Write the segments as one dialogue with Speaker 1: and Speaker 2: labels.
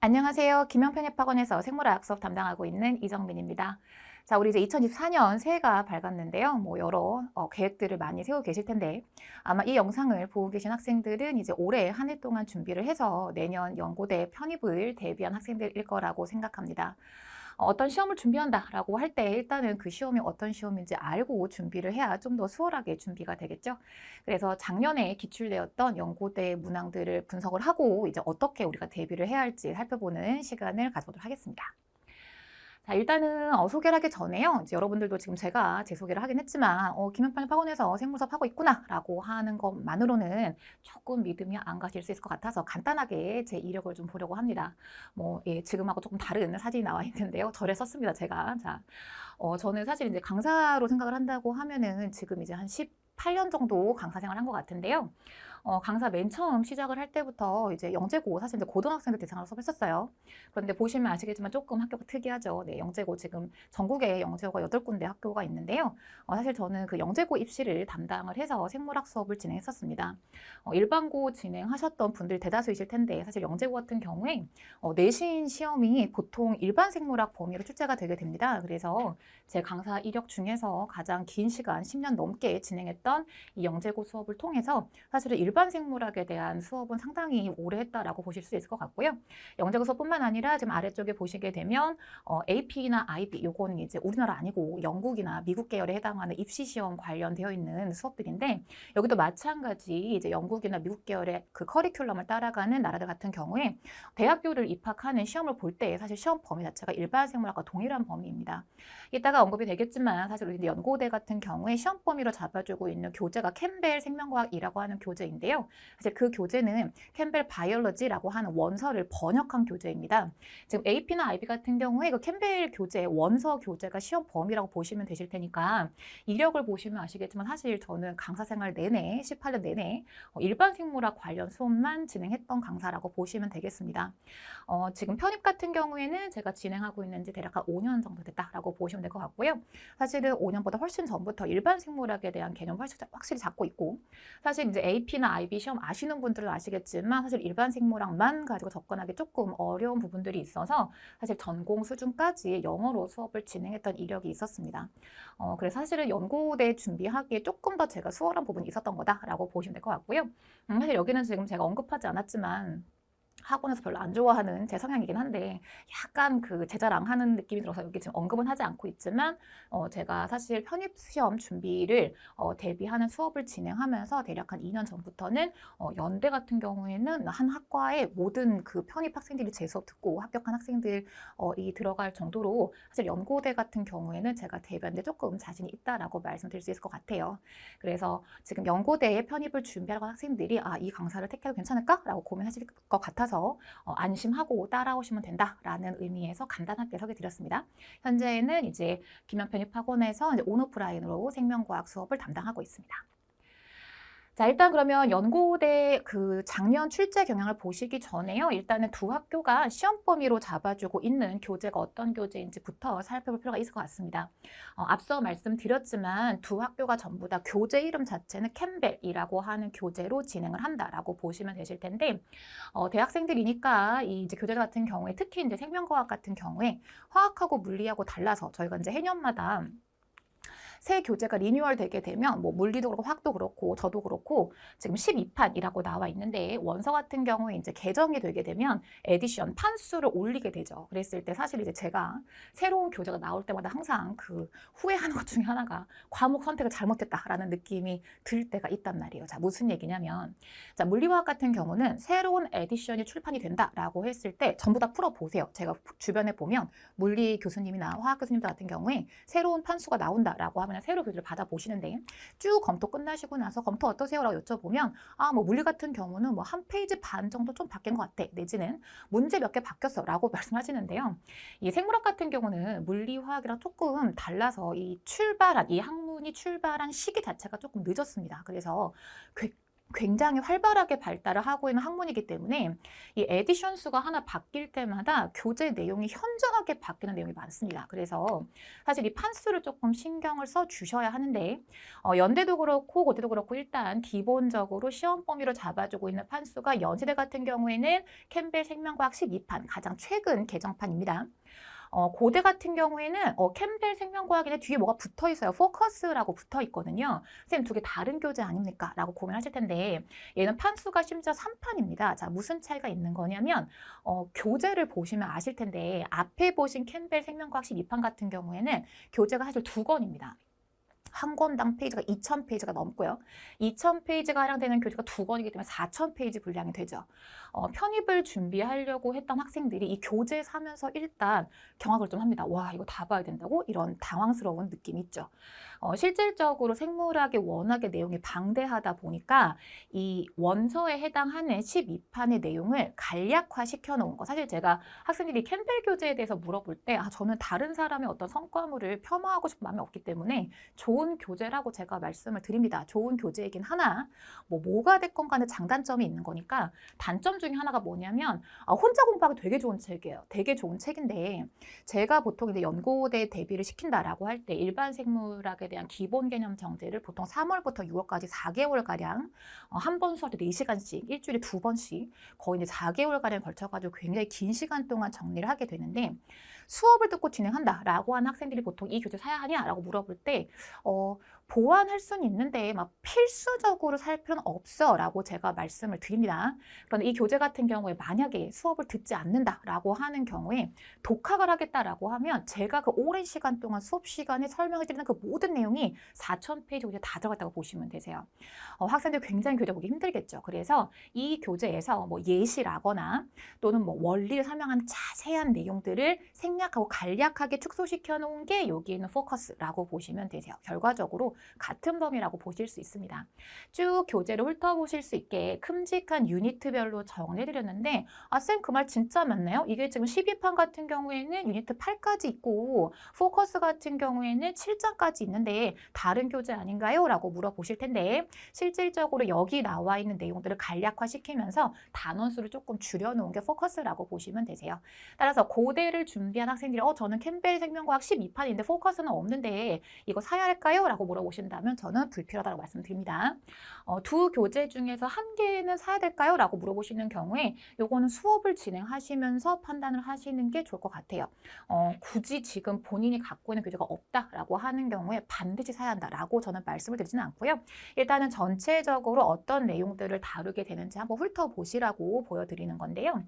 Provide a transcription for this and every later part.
Speaker 1: 안녕하세요. 김영편협학원에서 생물화학 수업 담당하고 있는 이정민입니다. 자, 우리 이제 2024년 새해가 밝았는데요. 여러 계획들을 많이 세우고 계실 텐데 아마 이 영상을 보고 계신 학생들은 이제 올해 한 해 동안 준비를 해서 내년 연고대 편입을 대비한 학생들일 거라고 생각합니다. 어떤 시험을 준비한다라고 할 때 일단은 그 시험이 어떤 시험인지 알고 준비를 해야 좀 더 수월하게 준비가 되겠죠. 그래서 작년에 기출되었던 연고대 문항들을 분석을 하고 이제 어떻게 우리가 대비를 해야 할지 살펴보는 시간을 가져보도록 하겠습니다. 자, 일단은 소개를 하기 전에요. 이제 여러분들도 지금 제가 제 소개를 하긴 했지만 김현편 학원에서 생물 수업 하고 있구나라고 하는 것만으로는 조금 믿음이 안 가실 수 있을 것 같아서 간단하게 제 이력을 좀 보려고 합니다. 예, 지금하고 조금 다른 사진이 나와 있는데요. 절에 썼습니다, 제가. 자, 저는 사실 이제 강사로 생각을 한다고 하면은 지금 이제 한 18년 정도 강사 생활 한 것 같은데요. 강사 맨 처음 시작을 할 때부터 이제 영재고, 사실 이제 고등학생들 대상으로 수업했었어요. 그런데 보시면 아시겠지만 조금 학교가 특이하죠. 네, 영재고 지금 전국에 영재고가 8군데 학교가 있는데요. 사실 저는 그 영재고 입시를 담당을 해서 생물학 수업을 진행했었습니다. 일반고 진행하셨던 분들 대다수이실 텐데 사실 영재고 같은 경우에 내신 시험이 보통 일반 생물학 범위로 출제가 되게 됩니다. 그래서 제 강사 이력 중에서 가장 긴 시간 10년 넘게 진행했던 이 영재고 수업을 통해서 사실은 일반 생물학에 대한 수업은 상당히 오래 했다라고 보실 수 있을 것 같고요. 영재고 수업뿐만 아니라 지금 아래쪽에 보시게 되면 AP나 IB, 요거는 이제 우리나라 아니고 영국이나 미국 계열에 해당하는 입시 시험 관련되어 있는 수업들인데 여기도 마찬가지 이제 영국이나 미국 계열의 그 커리큘럼을 따라가는 나라들 같은 경우에 대학교를 입학하는 시험을 볼 때 사실 시험 범위 자체가 일반 생물학과 동일한 범위입니다. 이따가 언급이 되겠지만 사실 우리 연고대 같은 경우에 시험 범위로 잡아주고 있는 교재가 캠벨 생명과학이라고 하는 교재인데요. 사실 그 교재는 캠벨 바이올로지라고 하는 원서를 번역한 교재입니다. 지금 AP나 IB 같은 경우에 그 캠벨 교재, 원서 교재가 시험 범위라고 보시면 되실 테니까 이력을 보시면 아시겠지만 사실 저는 강사 생활 내내, 18년 내내 일반 생물학 관련 수업만 진행했던 강사라고 보시면 되겠습니다. 지금 편입 같은 경우에는 제가 진행하고 있는지 대략 한 5년 정도 됐다라고 보시면 될 것 같고요. 사실은 5년보다 훨씬 전부터 일반 생물학에 대한 개념 확실히 잡고 있고 사실 이제 AP나 IB 시험 아시는 분들은 아시겠지만 사실 일반 생물학만 가지고 접근하기 조금 어려운 부분들이 있어서 사실 전공 수준까지 영어로 수업을 진행했던 이력이 있었습니다. 그래서 사실은 연고대 준비하기에 조금 더 제가 수월한 부분이 있었던 거다라고 보시면 될 것 같고요. 사실 여기는 지금 제가 언급하지 않았지만 학원에서 별로 안 좋아하는 제 성향이긴 한데 약간 그 제 자랑하는 느낌이 들어서 여기 지금 언급은 하지 않고 있지만 제가 사실 편입 시험 준비를 대비하는 수업을 진행하면서 대략 한 2년 전부터는 연대 같은 경우에는 한 학과의 모든 그 편입 학생들이 제 수업 듣고 합격한 학생들이 들어갈 정도로 사실 연고대 같은 경우에는 제가 대비하는데 조금 자신이 있다라고 말씀드릴 수 있을 것 같아요. 그래서 지금 연고대에 편입을 준비하는 학생들이 이 강사를 택해도 괜찮을까라고 고민하실 것 같아서 안심하고 따라오시면 된다라는 의미에서 간단하게 소개드렸습니다. 현재는 이제 김현편입학원에서 이제 온오프라인으로 생명과학 수업을 담당하고 있습니다. 자, 일단 그러면 연고대 그 작년 출제 경향을 보시기 전에요. 일단은 두 학교가 시험 범위로 잡아주고 있는 교재가 어떤 교재인지부터 살펴볼 필요가 있을 것 같습니다. 앞서 말씀드렸지만 두 학교가 전부 다 교재 이름 자체는 캠벨이라고 하는 교재로 진행을 한다라고 보시면 되실 텐데 대학생들이니까 이 이제 교재 같은 경우에 특히 이제 생명과학 같은 경우에 화학하고 물리하고 달라서 저희가 이제 해년마다 새 교재가 리뉴얼 되게 되면 뭐 물리도 그렇고 화학도 그렇고 저도 그렇고 지금 12판이라고 나와 있는데 원서 같은 경우에 이제 개정이 되게 되면 에디션 판수를 올리게 되죠. 그랬을 때 사실 이제 제가 새로운 교재가 나올 때마다 항상 그 후회하는 것 중에 하나가 과목 선택을 잘못했다라는 느낌이 들 때가 있단 말이에요. 자, 무슨 얘기냐면 자, 물리화학 같은 경우는 새로운 에디션이 출판이 된다라고 했을 때 전부 다 풀어보세요. 제가 주변에 보면 물리 교수님이나 화학 교수님들 같은 경우에 새로운 판수가 나온다라고 하면 새로 교재를 받아보시는데 쭉 검토 끝나시고 나서 검토 어떠세요? 라고 여쭤보면 뭐 물리 같은 경우는 뭐 한 페이지 반 정도 좀 바뀐 것 같아. 내지는 문제 몇 개 바뀌었어 라고 말씀하시는데요. 이 생물학 같은 경우는 물리화학이랑 조금 달라서 이 학문이 출발한 시기 자체가 조금 늦었습니다. 그래서 굉장히 활발하게 발달을 하고 있는 학문이기 때문에 이 에디션 수가 하나 바뀔 때마다 교재 내용이 현저하게 바뀌는 내용이 많습니다. 그래서 사실 이 판수를 조금 신경을 써 주셔야 하는데 연대도 그렇고 고대도 그렇고 일단 기본적으로 시험 범위로 잡아주고 있는 판수가 연세대 같은 경우에는 캠벨 생명과학 12판 가장 최근 개정판입니다. 고대 같은 경우에는 캠벨 생명과학인데 뒤에 뭐가 붙어 있어요. 포커스라고 붙어 있거든요. 선생님 두 개 다른 교재 아닙니까? 라고 고민하실 텐데 얘는 판수가 심지어 3판입니다. 자, 무슨 차이가 있는 거냐면 교재를 보시면 아실 텐데 앞에 보신 캠벨 생명과학 12판 같은 경우에는 교재가 사실 2권입니다. 한 권당 페이지가 2,000페이지가 넘고요. 2,000페이지가 해당되는 교재가 2권이기 때문에 4,000페이지 분량이 되죠. 편입을 준비하려고 했던 학생들이 이 교재 사면서 일단 경악을 좀 합니다. 와, 이거 다 봐야 된다고? 이런 당황스러운 느낌이 있죠. 실질적으로 생물학의 워낙에 내용이 방대하다 보니까 이 원서에 해당하는 12판의 내용을 간략화 시켜놓은 거. 사실 제가 학생들이 캠벨 교재에 대해서 물어볼 때 저는 다른 사람의 어떤 성과물을 폄하하고 싶은 마음이 없기 때문에 좋은 교재라고 제가 말씀을 드립니다. 좋은 교재이긴 하나 뭐가 됐건 간에 장단점이 있는 거니까 단점 중에 하나가 뭐냐면 혼자 공부하기 되게 좋은 책이에요. 되게 좋은 책인데 제가 보통 이제 연고대 대비를 시킨다라고 할 때 일반 생물학에 대한 기본 개념 정제를 보통 3월부터 6월까지 4개월가량 한 번 수업 때 4시간씩 일주일에 2번씩 거의 이제 4개월가량 걸쳐가지고 굉장히 긴 시간 동안 정리를 하게 되는데 수업을 듣고 진행한다라고 하는 학생들이 보통 이 교재 사야 하냐라고 물어볼 때 보완할 수는 있는데 막 필수적으로 살 필요는 없어라고 제가 말씀을 드립니다. 그런데 이 교재 같은 경우에 만약에 수업을 듣지 않는다라고 하는 경우에 독학을 하겠다라고 하면 제가 그 오랜 시간 동안 수업 시간에 설명해 드리는 그 모든 내용이 4,000페이지 교재 다 들어갔다고 보시면 되세요. 학생들 굉장히 교재 보기 힘들겠죠. 그래서 이 교재에서 뭐 예시라거나 또는 뭐 원리를 설명한 자세한 내용들을 생략하고 간략하게 축소시켜 놓은 게 여기 있는 포커스라고 보시면 되세요. 결과적으로 같은 범위라고 보실 수 있습니다. 쭉 교재를 훑어보실 수 있게 큼직한 유니트별로 정리해드렸는데 쌤 그 말 진짜 맞나요? 이게 지금 12판 같은 경우에는 유니트 8까지 있고 포커스 같은 경우에는 7장까지 있는데 다른 교재 아닌가요? 라고 물어보실 텐데 실질적으로 여기 나와 있는 내용들을 간략화시키면서 단원수를 조금 줄여놓은 게 포커스라고 보시면 되세요. 따라서 고대를 준비한 학생들이 저는 캠벨 생명과학 12판인데 포커스는 없는데 이거 사야 할까요? 라고 물어보신다면 저는 불필요하다고 말씀드립니다. 두 교재 중에서 한 개는 사야 될까요? 라고 물어보시는 경우에 요거는 수업을 진행하시면서 판단을 하시는 게 좋을 것 같아요. 굳이 지금 본인이 갖고 있는 교재가 없다라고 하는 경우에 반드시 사야 한다라고 저는 말씀을 드리지는 않고요. 일단은 전체적으로 어떤 내용들을 다루게 되는지 한번 훑어보시라고 보여드리는 건데요.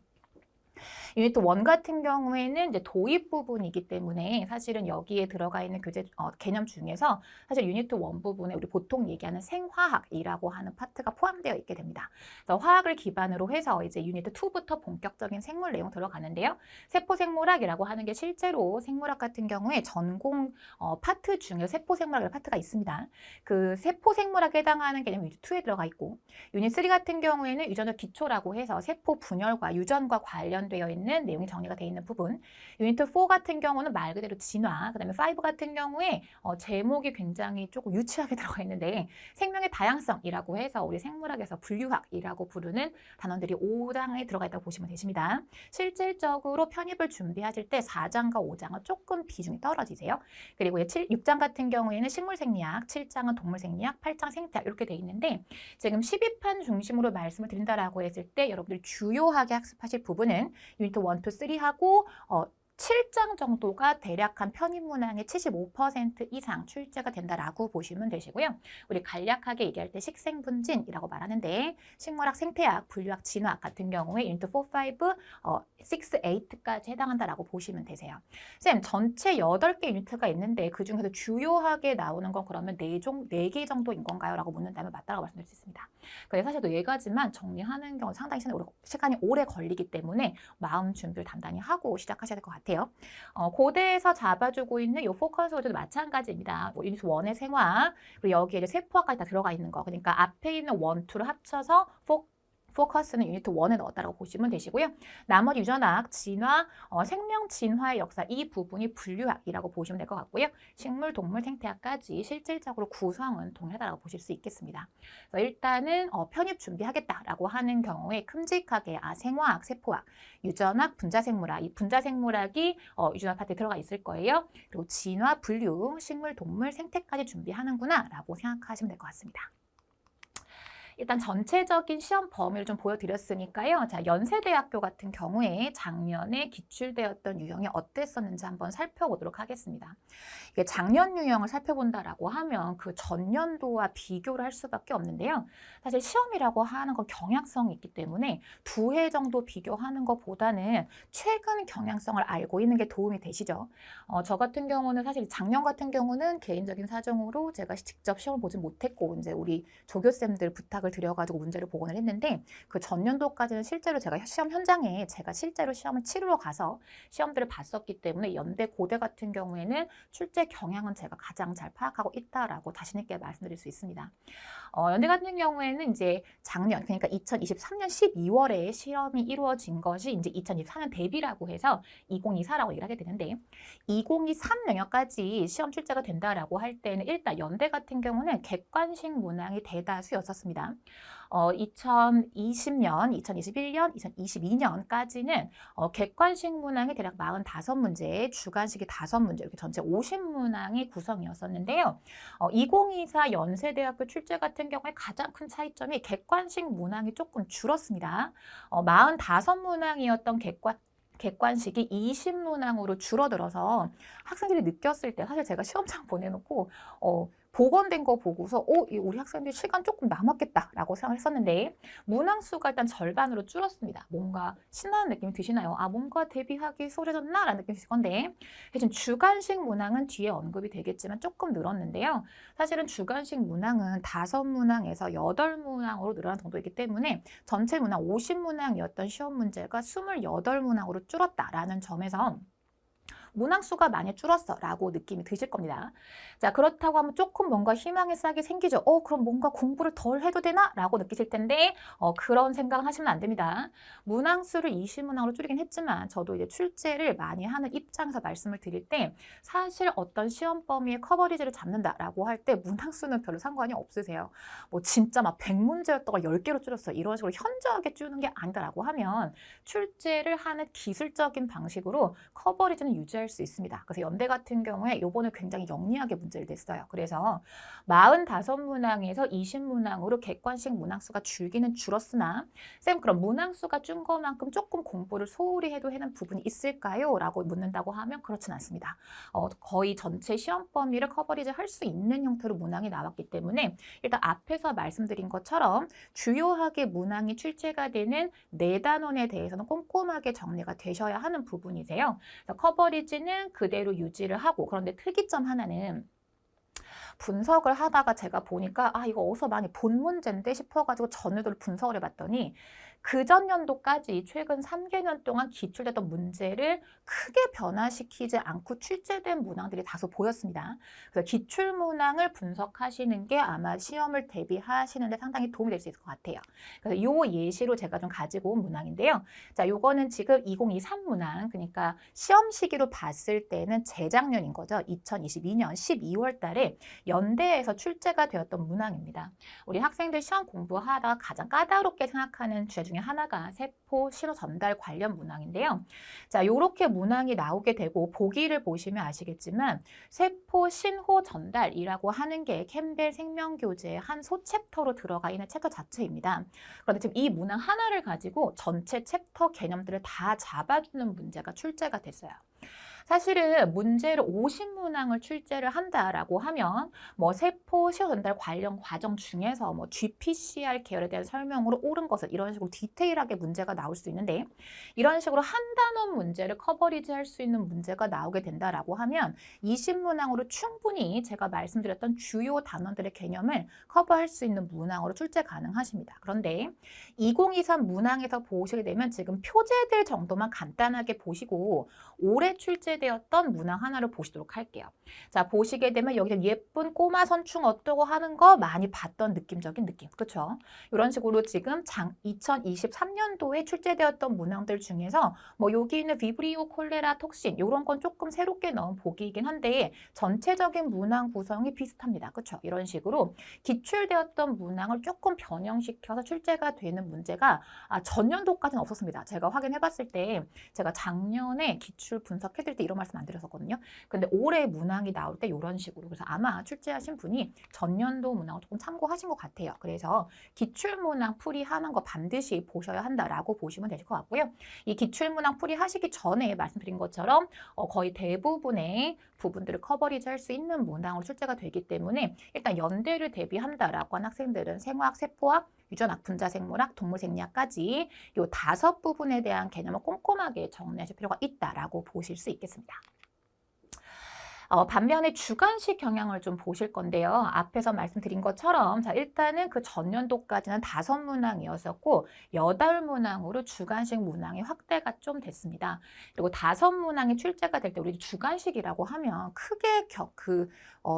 Speaker 1: 유니트 1 같은 경우에는 이제 도입 부분이기 때문에 사실은 여기에 들어가 있는 교재 개념 중에서 사실 유니트 1 부분에 우리 보통 얘기하는 생화학이라고 하는 파트가 포함되어 있게 됩니다. 그래서 화학을 기반으로 해서 이제 유니트 2부터 본격적인 생물 내용 들어가는데요. 세포생물학이라고 하는 게 실제로 생물학 같은 경우에 전공 파트 중에 세포생물학이라는 파트가 있습니다. 그 세포생물학에 해당하는 개념 유니트 2에 들어가 있고 유니트 3 같은 경우에는 유전자 기초라고 해서 세포 분열과 유전과 관련되어 있는 내용이 정리가 되어 있는 부분. 유니트 4 같은 경우는 말 그대로 진화, 그 다음에 5 같은 경우에 제목이 굉장히 조금 유치하게 들어가 있는데 생명의 다양성이라고 해서 우리 생물학에서 분류학이라고 부르는 단원들이 5장에 들어가 있다고 보시면 되십니다. 실질적으로 편입을 준비하실 때 4장과 5장은 조금 비중이 떨어지세요. 그리고 6장 같은 경우에는 식물생리학, 7장은 동물생리학, 8장 생태학 이렇게 되어 있는데 지금 12판 중심으로 말씀을 드린다라고 했을 때 여러분들 주요하게 학습하실 부분은 유니트 1, 2, 3하고 7장 정도가 대략 한 편입 문항의 75% 이상 출제가 된다라고 보시면 되시고요. 우리 간략하게 얘기할 때 식생분진이라고 말하는데 식물학, 생태학, 분류학, 진화학 같은 경우에 유니트 4, 5, 6, 8까지 해당한다라고 보시면 되세요. 쌤, 전체 8개 유니트가 있는데 그중에서 주요하게 나오는 건 그러면 4개 정도인 건가요? 라고 묻는다면 맞다고 말씀드릴 수 있습니다. 근데 사실 4가지만 정리하는 경우 상당히 시간이 오래 걸리기 때문에 마음 준비를 단단히 하고 시작하셔야 될 것 같아요. 고대에서 잡아주고 있는 이 포커스 교재도 마찬가지입니다. 유니트 1의 생화학, 그리고 여기에 이제 세포학까지 다 들어가 있는 거. 그러니까 앞에 있는 1, 2를 합쳐서 포커스는 유니트 1에 넣었다라고 보시면 되시고요. 나머지 유전학, 진화, 생명 진화의 역사 이 부분이 분류학이라고 보시면 될 것 같고요. 식물, 동물, 생태학까지 실질적으로 구성은 동일하다고 보실 수 있겠습니다. 그래서 일단은 편입 준비하겠다라고 하는 경우에 큼직하게 생화학, 세포학, 유전학, 분자생물학, 이 분자생물학이 유전학 파트에 들어가 있을 거예요. 그리고 진화, 분류, 식물, 동물, 생태까지 준비하는구나 라고 생각하시면 될 것 같습니다. 일단 전체적인 시험 범위를 좀 보여드렸으니까요. 자, 연세대학교 같은 경우에 작년에 기출되었던 유형이 어땠었는지 한번 살펴보도록 하겠습니다. 이게 작년 유형을 살펴본다라고 하면 그 전년도와 비교를 할 수밖에 없는데요. 사실 시험이라고 하는 건 경향성이 있기 때문에 두 해 정도 비교하는 것보다는 최근 경향성을 알고 있는 게 도움이 되시죠. 저 같은 경우는 사실 작년 같은 경우는 개인적인 사정으로 제가 직접 시험을 보지 못했고 이제 우리 조교쌤들 부탁을 드려가지고 문제를 복원을 했는데 그 전년도까지는 실제로 제가 시험 현장에 제가 실제로 시험을 치르러 가서 시험들을 봤었기 때문에 연대 고대 같은 경우에는 출제 경향은 제가 가장 잘 파악하고 있다라고 자신 있게 말씀드릴 수 있습니다. 연대 같은 경우에는 이제 작년 그러니까 2023년 12월에 시험이 이루어진 것이 이제 2024년 대비라고 해서 2024라고 얘기를 하게 되는데 2023 영역까지 시험 출제가 된다라고 할 때는 일단 연대 같은 경우는 객관식 문항이 대다수였었습니다. 2020년, 2021년, 2022년까지는 객관식 문항이 대략 45문제, 주관식이 5문제 이렇게 전체 50문항의 구성이었었는데요. 2024 연세대학교 출제 같은 경우에 가장 큰 차이점이 객관식 문항이 조금 줄었습니다. 45문항이었던 객관식이 20문항으로 줄어들어서 학생들이 느꼈을 때 사실 제가 시험장 보내놓고 복원된 거 보고서 우리 학생들이 시간 조금 남았겠다라고 생각을 했었는데 문항 수가 일단 절반으로 줄었습니다. 뭔가 신나는 느낌이 드시나요? 뭔가 대비하기 소홀해졌나? 라는 느낌이 드실 건데 지금 주관식 문항은 뒤에 언급이 되겠지만 조금 늘었는데요. 사실은 주관식 문항은 5문항에서 8문항으로 늘어난 정도이기 때문에 전체 문항 50문항이었던 시험 문제가 28문항으로 줄었다라는 점에서 문항 수가 많이 줄었어 라고 느낌이 드실 겁니다. 자, 그렇다고 하면 조금 뭔가 희망의 싹이 생기죠. 그럼 뭔가 공부를 덜 해도 되나? 라고 느끼실 텐데 그런 생각을 하시면 안 됩니다. 문항 수를 20문항으로 줄이긴 했지만 저도 이제 출제를 많이 하는 입장에서 말씀을 드릴 때 사실 어떤 시험 범위의 커버리지를 잡는다라고 할 때 문항 수는 별로 상관이 없으세요. 뭐 진짜 막 100문제였다가 10개로 줄였어. 이런 식으로 현저하게 줄는 게 아니다라고 하면 출제를 하는 기술적인 방식으로 커버리지는 유지할 수 있습니다. 그래서 연대 같은 경우에 이번에 굉장히 영리하게 문제를 냈어요. 그래서 45문항에서 20문항으로 객관식 문항 수가 줄기는 줄었으나 쌤 그럼 문항 수가 준 것만큼 조금 공부를 소홀히 해도 되는 부분이 있을까요? 라고 묻는다고 하면 그렇진 않습니다. 거의 전체 시험 범위를 커버리지 할 수 있는 형태로 문항이 나왔기 때문에 일단 앞에서 말씀드린 것처럼 주요하게 문항이 출제가 되는 4단원에 대해서는 꼼꼼하게 정리가 되셔야 하는 부분이세요. 커버리지는 그대로 유지를 하고 그런데 특이점 하나는 분석을 하다가 제가 보니까 이거 어디서 많이 본 문제인데 싶어가지고 전에도 분석을 해봤더니 그 전년도까지 최근 3개년 동안 기출됐던 문제를 크게 변화시키지 않고 출제된 문항들이 다소 보였습니다. 그래서 기출 문항을 분석하시는 게 아마 시험을 대비하시는 데 상당히 도움이 될 수 있을 것 같아요. 그래서 이 예시로 제가 좀 가지고 온 문항인데요. 자, 요거는 지금 2023 문항, 그러니까 시험 시기로 봤을 때는 재작년인 거죠. 2022년 12월 달에 연대에서 출제가 되었던 문항입니다. 우리 학생들 시험 공부하다가 가장 까다롭게 생각하는 주제 중에 하나가 세포 신호 전달 관련 문항인데요. 자, 요렇게 문항이 나오게 되고 보기를 보시면 아시겠지만 세포 신호 전달이라고 하는 게 캠벨 생명교재의 한 소챕터로 들어가 있는 챕터 자체입니다. 그런데 지금 이 문항 하나를 가지고 전체 챕터 개념들을 다 잡아주는 문제가 출제가 됐어요. 사실은 문제를 50문항을 출제를 한다라고 하면 뭐 세포 신호 전달 관련 과정 중에서 뭐 GPCR 계열에 대한 설명으로 옳은 것을 이런 식으로 디테일하게 문제가 나올 수 있는데 이런 식으로 한 단원 문제를 커버리지 할 수 있는 문제가 나오게 된다라고 하면 20문항으로 충분히 제가 말씀드렸던 주요 단원들의 개념을 커버할 수 있는 문항으로 출제 가능하십니다. 그런데 2023 문항에서 보시게 되면 지금 표제들 정도만 간단하게 보시고 올해 출제 출제되었던 문항 하나를 보시도록 할게요. 자, 보시게 되면 여기서 예쁜 꼬마 선충 어떠고 하는 거 많이 봤던 느낌적인 느낌. 그렇죠? 이런 식으로 지금 2023년도에 출제되었던 문항들 중에서 뭐 여기 있는 비브리오 콜레라 톡신 이런 건 조금 새롭게 넣은 보기이긴 한데 전체적인 문항 구성이 비슷합니다. 그렇죠? 이런 식으로 기출되었던 문항을 조금 변형시켜서 출제가 되는 문제가 전년도까지는 없었습니다. 제가 확인해 봤을 때 제가 작년에 기출 분석해드릴 때 이런 말씀 안 드렸었거든요. 근데 올해 문항이 나올 때 이런 식으로. 그래서 아마 출제하신 분이 전년도 문항을 조금 참고하신 것 같아요. 그래서 기출 문항 풀이하는 거 반드시 보셔야 한다라고 보시면 되실 것 같고요. 이 기출 문항 풀이하시기 전에 말씀드린 것처럼 거의 대부분의 부분들을 커버리지 할 수 있는 문항으로 출제가 되기 때문에 일단 연대를 대비한다라고 한 학생들은 생화학, 세포학, 유전학, 분자 생물학, 동물 생리학까지 이 5부분에 대한 개념을 꼼꼼하게 정리하실 필요가 있다라고 보실 수 있겠습니다. 반면에 주관식 경향을 좀 보실 건데요. 앞에서 말씀드린 것처럼 자, 일단은 그 전년도까지는 5문항이었었고 8문항으로 주관식 문항이 확대가 좀 됐습니다. 그리고 5문항이 출제가 될 때 우리 주관식이라고 하면 크게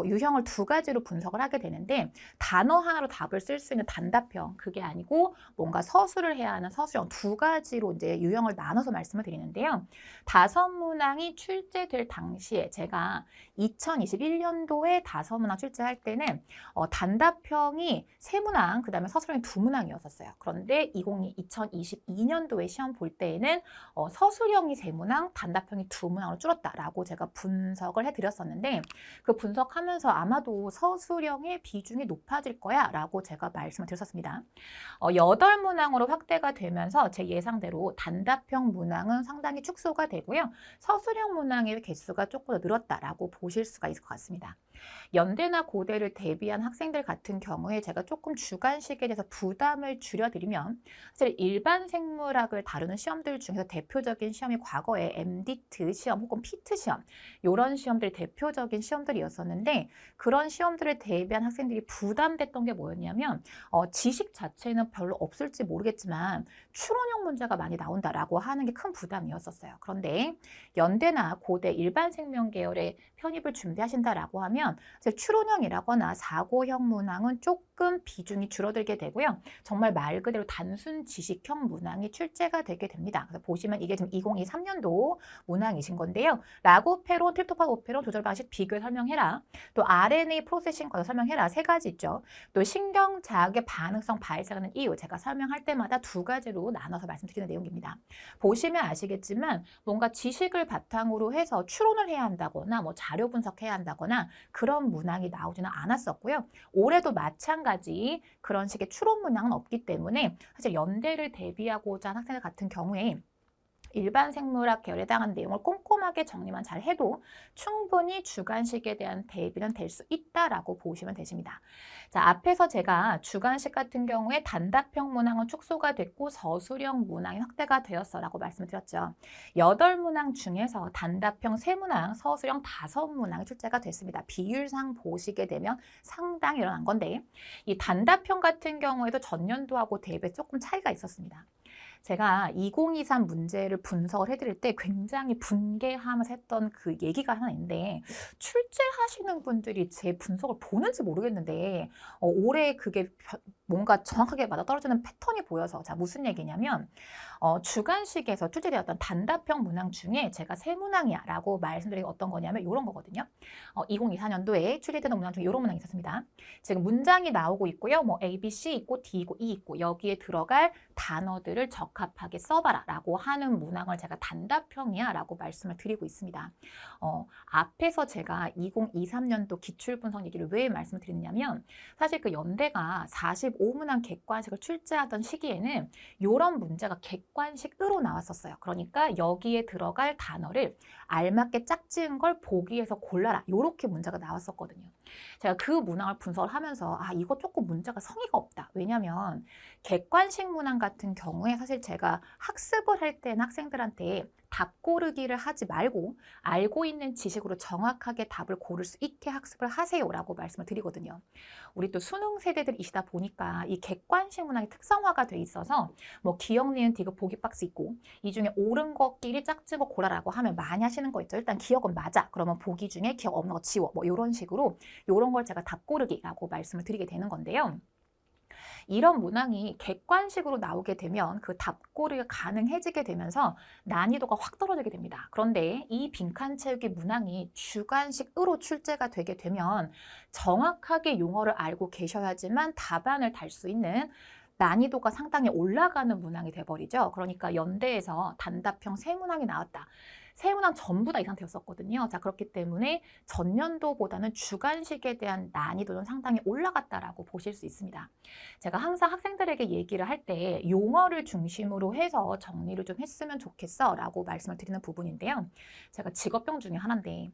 Speaker 1: 유형을 2가지로 분석을 하게 되는데 단어 하나로 답을 쓸 수 있는 단답형 그게 아니고 뭔가 서술을 해야 하는 서술형 2가지로 이제 유형을 나눠서 말씀을 드리는데요. 5문항이 출제될 당시에 제가 2021년도에 5문항 출제할 때는 단답형이 3문항, 그 다음에 서술형이 2문항이었었어요. 그런데 2022년도에 시험 볼 때에는 서술형이 3문항, 단답형이 2문항으로 줄었다라고 제가 분석을 해드렸었는데 그 분석하면서 아마도 서술형의 비중이 높아질 거야 라고 제가 말씀을 드렸었습니다. 8문항으로 확대가 되면서 제 예상대로 단답형 문항은 상당히 축소가 되고요. 서술형 문항의 개수가 조금 더 늘었다라고 보실 수가 있을 것 같습니다. 연대나 고대를 대비한 학생들 같은 경우에 제가 조금 주관식에 대해서 부담을 줄여드리면 사실 일반 생물학을 다루는 시험들 중에서 대표적인 시험이 과거에 MDT 시험 혹은 피트 시험 이런 시험들이 대표적인 시험들이었었는데 그런 시험들을 대비한 학생들이 부담됐던 게 뭐였냐면 지식 자체는 별로 없을지 모르겠지만 추론형 문제가 많이 나온다라고 하는 게 큰 부담이었었어요. 그런데 연대나 고대 일반 생명 계열의 편입을 준비하신다라고 하면 추론형이라거나 사고형 문항은 조금 비중이 줄어들게 되고요. 정말 말 그대로 단순 지식형 문항이 출제가 되게 됩니다. 그래서 보시면 이게 지금 2023년도 문항이신 건데요. 라고페론, 트립토판, 오페론 조절 방식 비교 설명해라. 또 RNA 프로세싱 과정 설명해라. 3가지 있죠. 또 신경자극의 반응성 발생하는 이유 제가 설명할 때마다 2가지로 나눠서 말씀드리는 내용입니다. 보시면 아시겠지만 뭔가 지식을 바탕으로 해서 추론을 해야 한다거나 뭐 자료 분석해야 한다거나 그런 문항이 나오지는 않았었고요. 올해도 마찬가지 그런 식의 추론 문항은 없기 때문에 사실 연대를 대비하고자 하는 학생들 같은 경우에 일반 생물학 계열에 해당하는 내용을 꼼꼼하게 정리만 잘 해도 충분히 주관식에 대한 대비는 될 수 있다라고 보시면 되십니다. 자, 앞에서 제가 주관식 같은 경우에 단답형 문항은 축소가 됐고 서술형 문항이 확대가 되었어라고 말씀을 드렸죠. 8문항 중에서 단답형 3문항, 서술형 5문항이 출제가 됐습니다. 비율상 보시게 되면 상당히 일어난 건데 이 단답형 같은 경우에도 전년도하고 대비 조금 차이가 있었습니다. 제가 2023 문제를 분석을 해드릴 때 굉장히 분개하면서 했던 그 얘기가 하나 있는데 출제하시는 분들이 제 분석을 보는지 모르겠는데 올해 그게 뭔가 정확하게 맞아떨어지는 패턴이 보여서 자 무슨 얘기냐면 주관식에서 출제되었던 단답형 문항 중에 제가 3문항이야 라고 말씀드린 게 어떤 거냐면 이런 거거든요. 2024년도에 출제되는 문항 중에 이런 문항이 있었습니다. 지금 문장이 나오고 있고요. 뭐 A, B, C 있고 D 있고 E 있고 여기에 들어갈 단어들을 적합하게 써봐라 라고 하는 문항을 제가 단답형이야 라고 말씀을 드리고 있습니다. 앞에서 제가 2023년도 기출분석 얘기를 왜 말씀을 드리느냐면 사실 그 연대가 45문항 객관식을 출제하던 시기에는 이런 문제가 객관식으로 나왔었어요. 그러니까 여기에 들어갈 단어를 알맞게 짝지은 걸 보기에서 골라라 이렇게 문제가 나왔었거든요. 제가 그 문항을 분석을 하면서 이거 조금 문제가 성의가 없다. 왜냐하면 객관식 문항 같은 경우에 사실 제가 학습을 할 때는 학생들한테 답 고르기를 하지 말고 알고 있는 지식으로 정확하게 답을 고를 수 있게 학습을 하세요라고 말씀을 드리거든요. 우리 또 수능 세대들이시다 보니까 이 객관식 문항이 특성화가 돼 있어서 뭐 기억, 니은, 디귿, 보기 박스 있고 이 중에 옳은 것끼리 짝집어 고라라고 하면 많이 하시는 거 있죠. 일단 기억은 맞아. 그러면 보기 중에 기억 없는 거 지워. 뭐 이런 식으로 이런 걸 제가 답 고르기라고 말씀을 드리게 되는 건데요. 이런 문항이 객관식으로 나오게 되면 그 답고르가 가능해지게 되면서 난이도가 확 떨어지게 됩니다. 그런데 이 빈칸 채우기 문항이 주관식으로 출제가 되게 되면 정확하게 용어를 알고 계셔야지만 답안을 달 수 있는 난이도가 상당히 올라가는 문항이 돼버리죠. 그러니까 연대에서 단답형 세 문항이 나왔다. 세 문항 전부 다 이 상태였었거든요. 자, 그렇기 때문에 전년도보다는 주관식에 대한 난이도는 상당히 올라갔다라고 보실 수 있습니다. 제가 항상 학생들에게 얘기를 할 때 용어를 중심으로 해서 정리를 좀 했으면 좋겠어 라고 말씀을 드리는 부분인데요. 제가 직업병 중에 하나인데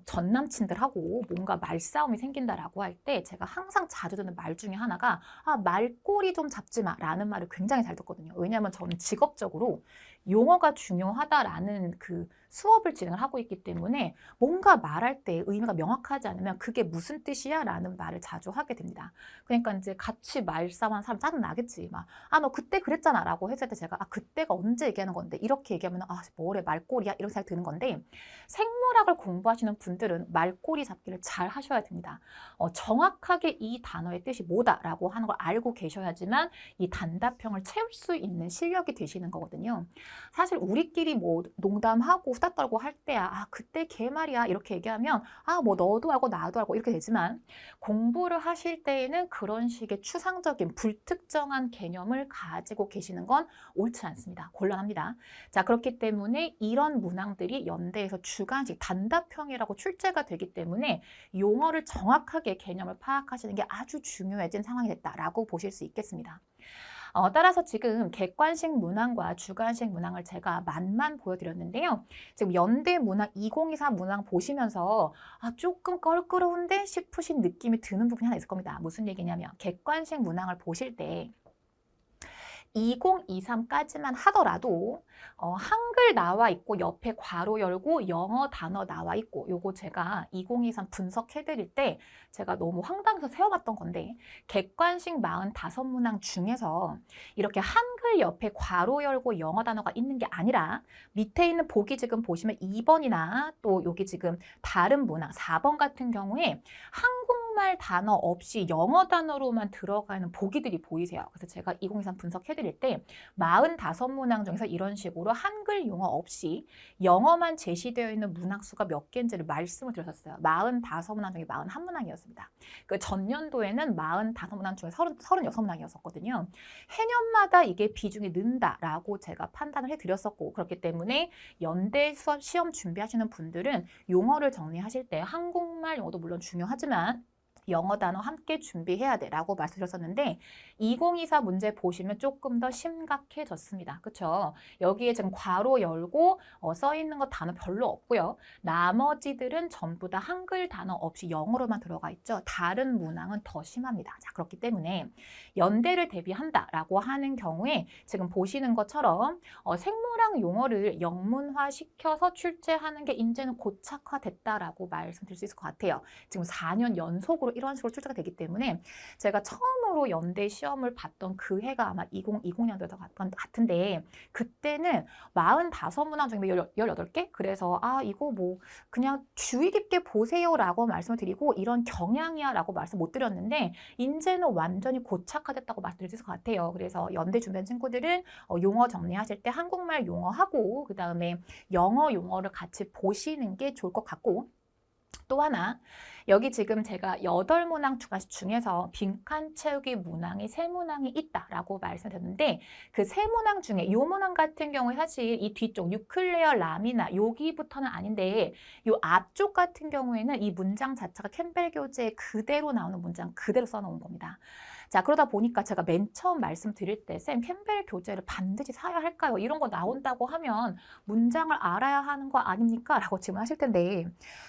Speaker 1: 전 남친들하고 뭔가 말싸움이 생긴다라고 할 때 제가 항상 자주 듣는 말 중에 하나가 말꼬리 좀 잡지 마 라는 말을 굉장히 잘 듣거든요. 왜냐하면 저는 직업적으로 용어가 중요하다라는 그 수업을 진행을 하고 있기 때문에 뭔가 말할 때 의미가 명확하지 않으면 그게 무슨 뜻이야? 라는 말을 자주 하게 됩니다. 그러니까 이제 같이 말싸움한 사람 짜증나겠지. 막, 너 그때 그랬잖아. 라고 했을 때 제가, 그때가 언제 얘기하는 건데? 이렇게 얘기하면, 뭐래, 말꼬리야? 이런 생각이 드는 건데, 생물학을 공부하시는 분들은 말꼬리 잡기를 잘 하셔야 됩니다. 정확하게 이 단어의 뜻이 뭐다라고 하는 걸 알고 계셔야지만 이 단답형을 채울 수 있는 실력이 되시는 거거든요. 사실 우리끼리 뭐 농담하고 수다 떨고 할 때야 그때 걔 말이야 이렇게 얘기하면 뭐 너도 알고 나도 알고 이렇게 되지만 공부를 하실 때에는 그런 식의 추상적인 불특정한 개념을 가지고 계시는 건 옳지 않습니다. 곤란합니다. 자, 그렇기 때문에 이런 문항들이 연대에서 주관식 단답형이라고 출제가 되기 때문에 용어를 정확하게 개념을 파악하시는 게 아주 중요해진 상황이 됐다라고 보실 수 있겠습니다. 따라서 지금 객관식 문항과 주관식 문항을 제가 맛만 보여드렸는데요. 지금 연대 문항 2024 문항 보시면서 조금 껄끄러운데 싶으신 느낌이 드는 부분이 하나 있을 겁니다. 무슨 얘기냐면 객관식 문항을 보실 때 2023까지만 하더라도 한글 나와 있고 옆에 괄호 열고 영어 단어 나와 있고 요거 제가 2023 분석해드릴 때 제가 너무 황당해서 세워봤던 건데 객관식 45문항 중에서 이렇게 한글 옆에 괄호 열고 영어 단어가 있는 게 아니라 밑에 있는 보기 지금 보시면 2번이나 또 여기 지금 다른 문항 4번 같은 경우에 한국말 단어 없이 영어 단어로만 들어가 있는 보기들이 보이세요. 그래서 제가 2023 분석해드릴 때 45문항 중에서 이런 식으로 한글 용어 없이 영어만 제시되어 있는 문항 수가 몇 개인지를 말씀을 드렸었어요. 45문항 중에 41문항이었습니다. 그 전년도에는 45문항 중에 36문항이었었거든요. 해년마다 이게 비중이 는다라고 제가 판단을 해드렸었고 그렇기 때문에 연대 수업 시험 준비하시는 분들은 용어를 정리하실 때 한국말 영어도 물론 중요하지만 영어 단어 함께 준비해야 돼 라고 말씀드렸었는데 2024 문제 보시면 조금 더 심각해졌습니다. 그렇죠? 여기에 지금 괄호 열고 써 있는 거 단어 별로 없고요. 나머지들은 전부 다 한글 단어 없이 영어로만 들어가 있죠. 다른 문항은 더 심합니다. 자, 그렇기 때문에 연대를 대비한다라고 하는 경우에 지금 보시는 것처럼 생물학 용어를 영문화 시켜서 출제하는 게 이제는 고착화됐다라고 말씀드릴 수 있을 것 같아요. 지금 4년 연속으로 이런 식으로 출제가 되기 때문에 제가 처음으로 연대 시험을 봤던 그 해가 아마 2020년도였던 것 같은데 그때는 45문항 중에 18개? 그래서 이거 뭐 그냥 주의 깊게 보세요 라고 말씀을 드리고 이런 경향이야 라고 말씀 못 드렸는데 이제는 완전히 고착화됐다고 말씀드릴 수 있을 것 같아요. 그래서 연대 준비한 친구들은 용어 정리하실 때 한국말 용어하고 그 다음에 영어 용어를 같이 보시는 게 좋을 것 같고 또 하나 여기 지금 제가 8문항 주관식 중에서 빈칸 채우기 문항이 3문항이 있다라고 말씀드렸는데 그 3문항 중에 이 문항 같은 경우에 사실 이 뒤쪽 뉴클레어 라미나 여기부터는 아닌데 이 앞쪽 같은 경우에는 이 문장 자체가 캠벨 교재에 그대로 나오는 문장 그대로 써놓은 겁니다. 자, 그러다 보니까 제가 맨 처음 말씀드릴 때 쌤 캠벨 교재를 반드시 사야 할까요? 이런 거 나온다고 하면 문장을 알아야 하는 거 아닙니까? 라고 질문하실 텐데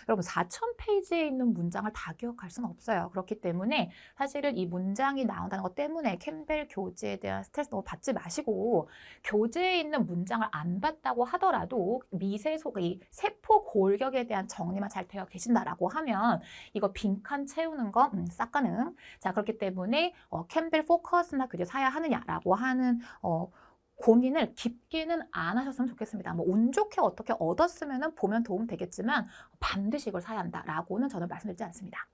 Speaker 1: 여러분 4,000페이지에 있는 문장을 다 기억할 수는 없어요. 그렇기 때문에 사실은 이 문장이 나온다는 것 때문에 캠벨 교재에 대한 스트레스 너무 받지 마시고 교재에 있는 문장을 안 봤다고 하더라도 이 세포 골격에 대한 정리만 잘 되어 계신다라고 하면 이거 빈칸 채우는 거 싹 가능. 자, 그렇기 때문에 캠벨 포커스나 교재 사야 하느냐라고 하는 고민을 깊게는 안 하셨으면 좋겠습니다. 뭐 운 좋게 어떻게 얻었으면 보면 도움 되겠지만 반드시 이걸 사야 한다라고는 저는 말씀드리지 않습니다.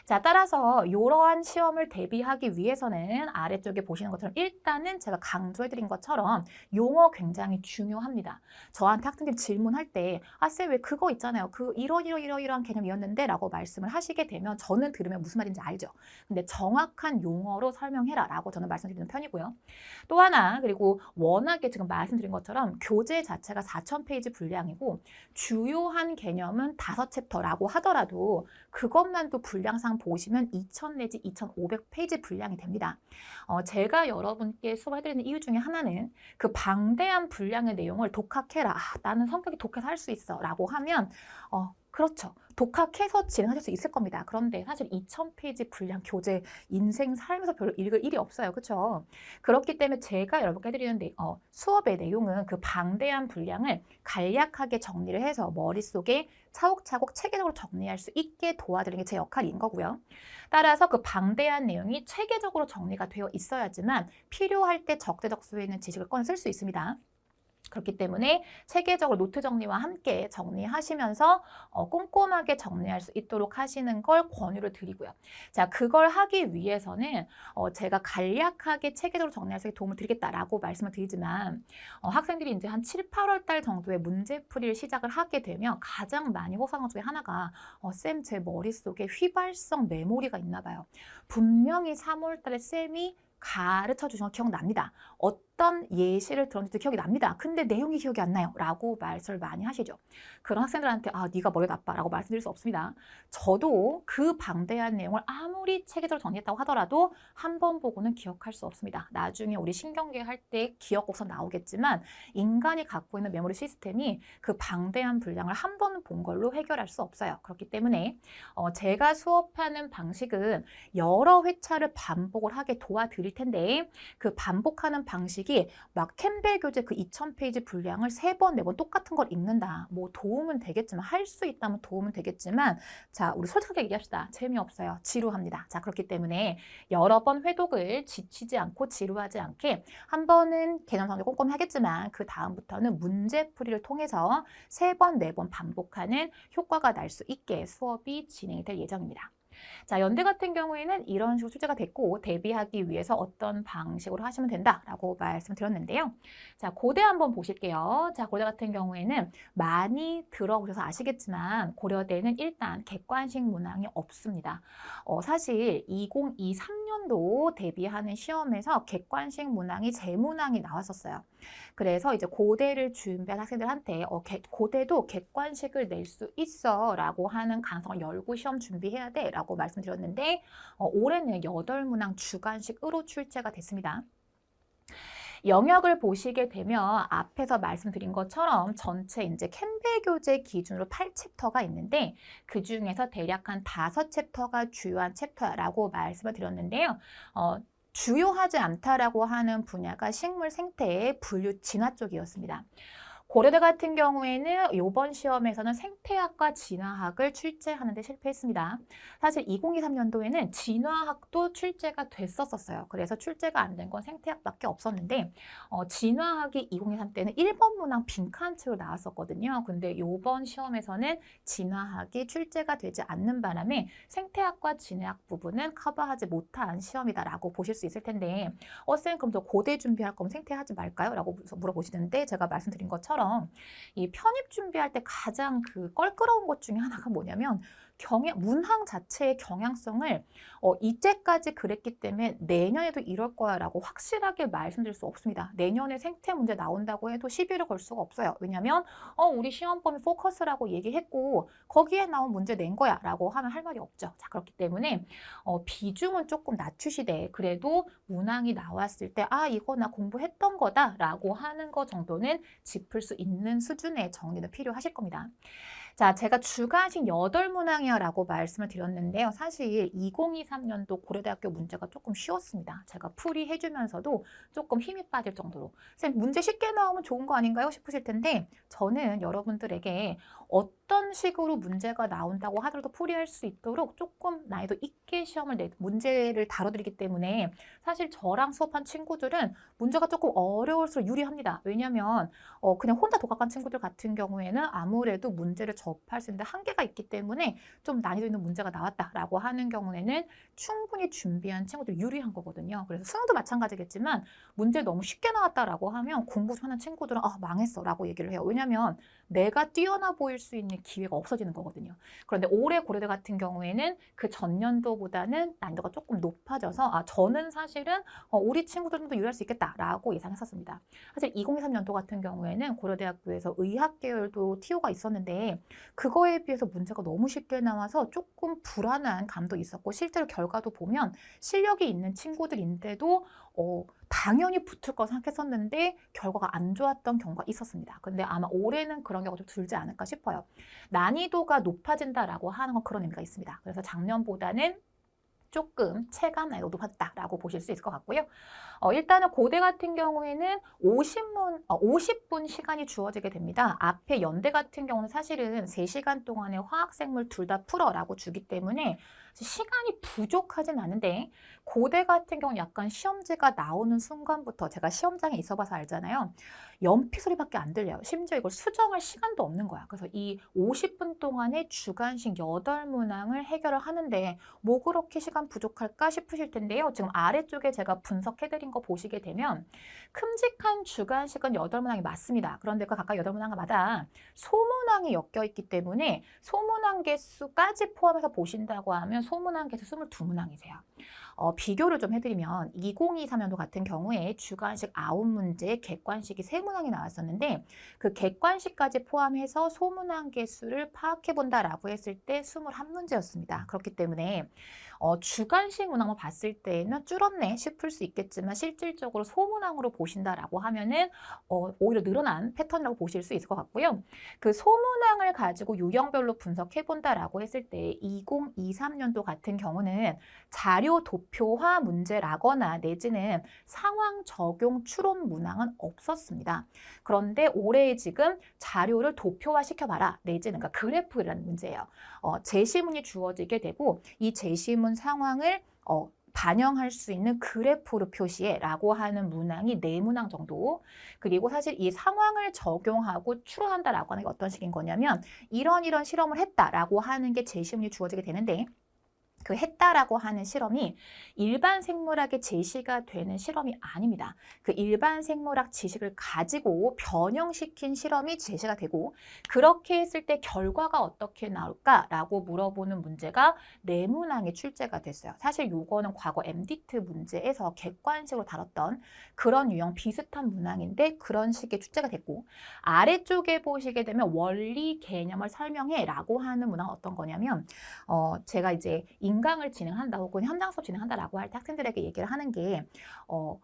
Speaker 1: 자, 따라서 이러한 시험을 대비하기 위해서는 아래쪽에 보시는 것처럼 일단은 제가 강조해드린 것처럼 용어 굉장히 중요합니다. 저한테 학생들이 질문할 때 쌤 왜 그거 있잖아요. 그 이러이러한 개념이었는데 라고 말씀을 하시게 되면 저는 들으면 무슨 말인지 알죠. 근데 정확한 용어로 설명해라 라고 저는 말씀드리는 편이고요. 또 하나 그리고 워낙에 지금 말씀드린 것처럼 교재 자체가 4,000페이지 분량이고 주요한 개념은 5챕터라고 하더라도 그것만도 분량상 보시면 2,000 내지 2,500페이지 분량이 됩니다. 제가 여러분께 수업해드리는 이유 중에 하나는 그 방대한 분량의 내용을 독학해라. 나는 성격이 독해서 할 수 있어. 라고 하면 그렇죠. 독학해서 진행하실 수 있을 겁니다. 그런데 사실 2,000페이지 분량 교재 인생 살면서 별로 읽을 일이 없어요. 그렇죠? 그렇기 때문에 제가 여러분께 해드리는 수업의 내용은 그 방대한 분량을 간략하게 정리를 해서 머릿속에 차곡차곡 체계적으로 정리할 수 있게 도와드리는 게 제 역할인 거고요. 따라서 그 방대한 내용이 체계적으로 정리가 되어 있어야지만 필요할 때 적재적소에 있는 지식을 꺼내 쓸 수 있습니다. 그렇기 때문에 체계적으로 노트 정리와 함께 정리하시면서 꼼꼼하게 정리할 수 있도록 하시는 걸 권유를 드리고요. 자, 그걸 하기 위해서는 제가 간략하게 체계적으로 정리할 수 있게 도움을 드리겠다라고 말씀을 드리지만 학생들이 이제 한 7, 8월 달 정도에 문제풀이를 시작을 하게 되면 가장 많이 호소하는 것 중에 하나가 쌤, 제 머릿속에 휘발성 메모리가 있나 봐요. 분명히 3월 달에 쌤이 가르쳐 주신 거 기억납니다. 어떤 예시를 들었는지도 기억이 납니다. 근데 내용이 기억이 안 나요. 라고 말씀을 많이 하시죠. 그런 학생들한테 네가 머리 나빠 라고 말씀드릴 수 없습니다. 저도 그 방대한 내용을 아무리 체계적으로 정리했다고 하더라도 한 번 보고는 기억할 수 없습니다. 나중에 우리 신경계 할 때 기억 곡선 나오겠지만 인간이 갖고 있는 메모리 시스템이 그 방대한 분량을 한 번 본 걸로 해결할 수 없어요. 그렇기 때문에 제가 수업하는 방식은 여러 회차를 반복을 하게 도와드릴 텐데 그 반복하는 방식이 막 캠벨 교재 그 2,000페이지 분량을 3번, 4번 똑같은 걸 읽는다. 뭐 도움은 되겠지만 할 수 있다면 도움은 되겠지만 자, 우리 솔직하게 얘기합시다. 재미없어요. 지루합니다. 자, 그렇기 때문에 여러 번 회독을 지치지 않고 지루하지 않게 한 번은 개념 정리 꼼꼼히 하겠지만 그 다음부터는 문제풀이를 통해서 3번, 4번 반복하는 효과가 날 수 있게 수업이 진행이 될 예정입니다. 자, 연대 같은 경우에는 이런 식으로 출제가 됐고 대비하기 위해서 어떤 방식으로 하시면 된다라고 말씀드렸는데요. 자, 고대 한번 보실게요. 자, 고대 같은 경우에는 많이 들어보셔서 아시겠지만 고려대는 일단 객관식 문항이 없습니다. 사실 2023년도 대비하는 시험에서 객관식 문항이 재문항이 나왔었어요. 그래서 이제 고대를 준비한 학생들한테 고대도 객관식을 낼 수 있어 라고 하는 가능성을 열고 시험 준비해야 돼 라고 말씀드렸는데 올해는 8문항 주관식으로 출제가 됐습니다. 영역을 보시게 되면 앞에서 말씀드린 것처럼 전체 이제 캠벨 교재 기준으로 8챕터가 있는데 그 중에서 대략 한 5챕터가 주요한 챕터라고 말씀을 드렸는데요. 주요하지 않다라고 하는 분야가 식물 생태의 분류 진화 쪽이었습니다. 고려대 같은 경우에는 이번 시험에서는 생태학과 진화학을 출제하는 데 실패했습니다. 사실 2023년도에는 진화학도 출제가 됐었어요. 그래서 출제가 안 된 건 생태학밖에 없었는데 진화학이 2023 때는 1번 문항 빈칸채로 나왔었거든요. 근데 이번 시험에서는 진화학이 출제가 되지 않는 바람에 생태학과 진화학 부분은 커버하지 못한 시험이다라고 보실 수 있을 텐데 쌤 그럼 저 고대 준비할 거면 생태하지 말까요? 라고 물어보시는데 제가 말씀드린 것처럼 이 편입 준비할 때 가장 그 껄끄러운 것 중에 하나가 뭐냐면 문항 자체의 경향성을 이제까지 그랬기 때문에 내년에도 이럴 거야라고 확실하게 말씀드릴 수 없습니다. 내년에 생태 문제 나온다고 해도 시비를 걸 수가 없어요. 왜냐하면 우리 시험 범위 포커스라고 얘기했고 거기에 나온 문제 낸 거야라고 하면 할 말이 없죠. 자, 그렇기 때문에 비중은 조금 낮추시되 그래도 문항이 나왔을 때 이거 나 공부했던 거다라고 하는 거 정도는 짚을 수 있는 수준의 정리는 필요하실 겁니다. 자, 제가 주관식 8문항이야 라고 말씀을 드렸는데요. 사실 2023년도 고려대학교 문제가 조금 쉬웠습니다. 제가 풀이해 주면서도 조금 힘이 빠질 정도로. 선생님, 문제 쉽게 나오면 좋은 거 아닌가요? 싶으실 텐데 저는 여러분들에게 어떤 식으로 문제가 나온다고 하더라도 풀이할 수 있도록 조금 난이도 있게 문제를 다뤄드리기 때문에 사실 저랑 수업한 친구들은 문제가 조금 어려울수록 유리합니다. 왜냐하면 그냥 혼자 독학한 친구들 같은 경우에는 아무래도 문제를 접할 수 있는 한계가 있기 때문에 좀 난이도 있는 문제가 나왔다라고 하는 경우에는 충분히 준비한 친구들 유리한 거거든요. 그래서 수능도 마찬가지겠지만 문제 너무 쉽게 나왔다라고 하면 공부 하는 친구들은 망했어 라고 얘기를 해요. 왜냐하면 내가 뛰어나 보일 수 있는 기회가 없어지는 거거든요. 그런데 올해 고려대 같은 경우에는 그 전년도보다는 난이도가 조금 높아져서 저는 사실은 우리 친구들도 유리할 수 있겠다라고 예상했었습니다. 사실 2023년도 같은 경우에는 고려대학교에서 의학 계열도 TO가 있었는데 그거에 비해서 문제가 너무 쉽게 나와서 조금 불안한 감도 있었고 실제로 결과도 보면 실력이 있는 친구들인데도 당연히 붙을 거 생각했었는데 결과가 안 좋았던 경우가 있었습니다. 근데 아마 올해는 그런 경우가 좀 줄지 않을까 싶어요. 난이도가 높아진다라고 하는 건 그런 의미가 있습니다. 그래서 작년보다는 조금 체감 난이도 높았다라고 보실 수 있을 것 같고요. 일단은 고대 같은 경우에는 50분 시간이 주어지게 됩니다. 앞에 연대 같은 경우는 사실은 3시간 동안에 화학생물 둘 다 풀어라고 주기 때문에 시간이 부족하진 않은데 고대 같은 경우는 약간 시험지가 나오는 순간부터 제가 시험장에 있어봐서 알잖아요. 연필 소리밖에 안 들려요. 심지어 이걸 수정할 시간도 없는 거야. 그래서 이 50분 동안에 주관식 8문항을 해결을 하는데 뭐 그렇게 시간 부족할까 싶으실 텐데요. 지금 아래쪽에 제가 분석해드린 거 보시게 되면 큼직한 주관식은 8문항이 맞습니다. 그런데 그 각각 8문항마다 소문항이 엮여 있기 때문에 소문항 개수까지 포함해서 보신다고 하면 소문항 개수 22문항이세요. 비교를 좀 해드리면 2023년도 같은 경우에 주관식 9문제, 객관식이 3문항이 나왔었는데 그 객관식까지 포함해서 소문항 개수를 파악해본다라고 했을 때 21문제였습니다. 그렇기 때문에 주관식 문항을 봤을 때는 줄었네 싶을 수 있겠지만 실질적으로 소문항으로 보신다라고 하면은 오히려 늘어난 패턴이라고 보실 수 있을 것 같고요. 그 소문항을 가지고 유형별로 분석해본다라고 했을 때 2023년도 같은 경우는 자료 도표화 문제라거나 내지는 상황 적용 추론 문항은 없었습니다. 그런데 올해 지금 자료를 도표화 시켜봐라 내지는 그러니까 그래프라는 문제예요. 제시문이 주어지게 되고 이 제시문 상황을 반영할 수 있는 그래프로 표시해 라고 하는 문항이 4문항 정도. 그리고 사실 이 상황을 적용하고 추론한다라고 하는 게 어떤 식인 거냐면 이런 실험을 했다라고 하는 게 제시문이 주어지게 되는데 그 했다라고 하는 실험이 일반 생물학에 제시가 되는 실험이 아닙니다. 그 일반 생물학 지식을 가지고 변형시킨 실험이 제시가 되고 그렇게 했을 때 결과가 어떻게 나올까라고 물어보는 문제가 4문항에 출제가 됐어요. 사실 요거는 과거 MDT 문제에서 객관식으로 다뤘던 그런 유형 비슷한 문항인데 그런 식의 출제가 됐고 아래쪽에 보시게 되면 원리 개념을 설명해 라고 하는 문항은 어떤 거냐면 제가 이제 인강을 진행한다 혹은 현장 수업 진행한다라고 할 때 학생들에게 얘기를 하는 게